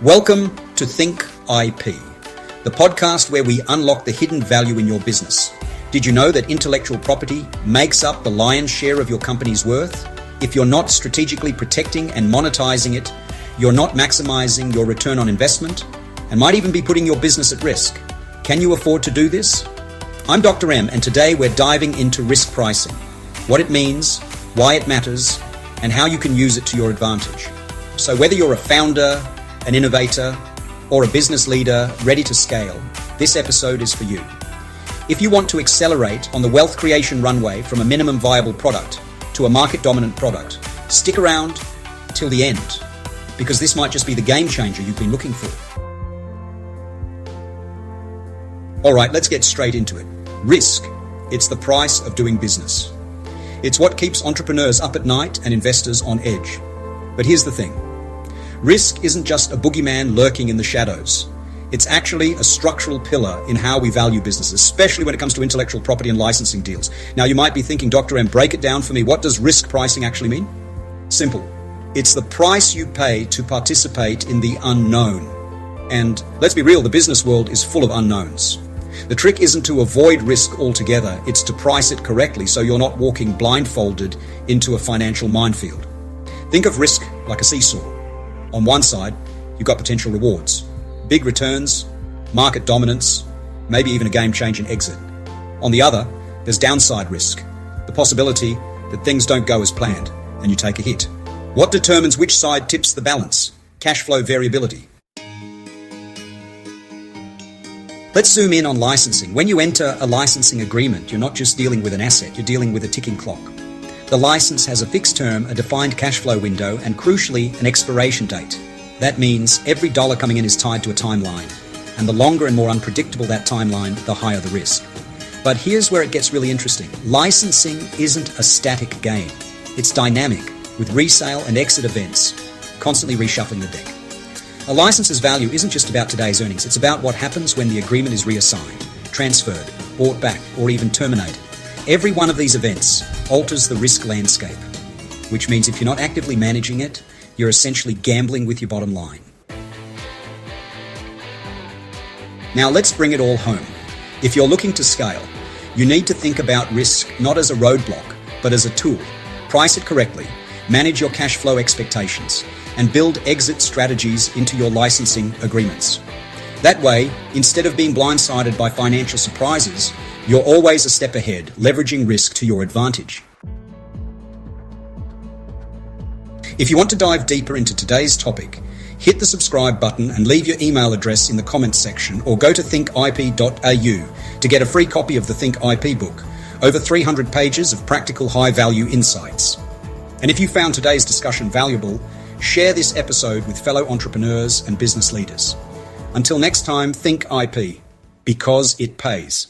Welcome to Think IP, the podcast where we unlock the hidden value in your business. Did you know that intellectual property makes up the lion's share of your company's worth? If you're not strategically protecting and monetizing it, you're not maximizing your return on investment and might even be putting your business at risk. Can you afford to do this? I'm Dr. M, and today we're diving into risk pricing, what it means, why it matters, and how you can use it to your advantage. So whether you're a founder, an innovator, or a business leader ready to scale, this episode is for you. If you want to accelerate on the wealth creation runway from a minimum viable product to a market dominant product, stick around till the end, because this might just be the game changer you've been looking for. All right, let's get straight into it. Risk. It's the price of doing business. It's what keeps entrepreneurs up at night and investors on edge. But here's the thing. Risk isn't just a boogeyman lurking in the shadows. It's actually a structural pillar in how we value businesses, especially when it comes to intellectual property and licensing deals. Now, you might be thinking, Dr. M, break it down for me. What does risk pricing actually mean? Simple. It's the price you pay to participate in the unknown. And let's be real, the business world is full of unknowns. The trick isn't to avoid risk altogether, it's to price it correctly so you're not walking blindfolded into a financial minefield. Think of risk like a seesaw. On one side, you've got potential rewards, big returns, market dominance, maybe even a game-changing exit. On the other, there's downside risk, the possibility that things don't go as planned and you take a hit. What determines which side tips the balance? Cash flow variability. Let's zoom in on licensing. When you enter a licensing agreement, you're not just dealing with an asset, you're dealing with a ticking clock. The license has a fixed term, a defined cash flow window, and crucially, an expiration date. That means every dollar coming in is tied to a timeline. And the longer and more unpredictable that timeline, the higher the risk. But here's where it gets really interesting. Licensing isn't a static game. It's dynamic, with resale and exit events, constantly reshuffling the deck. A license's value isn't just about today's earnings. It's about what happens when the agreement is reassigned, transferred, bought back, or even terminated. Every one of these events alters the risk landscape, which means if you're not actively managing it, you're essentially gambling with your bottom line. Now let's bring it all home. If you're looking to scale, you need to think about risk not as a roadblock, but as a tool. Price it correctly, manage your cash flow expectations, and build exit strategies into your licensing agreements. That way, instead of being blindsided by financial surprises, you're always a step ahead, leveraging risk to your advantage. If you want to dive deeper into today's topic, hit the subscribe button and leave your email address in the comments section, or go to thinkip.au to get a free copy of the Think IP book, over 300 pages of practical high-value insights. And if you found today's discussion valuable, share this episode with fellow entrepreneurs and business leaders. Until next time, think IP, because it pays.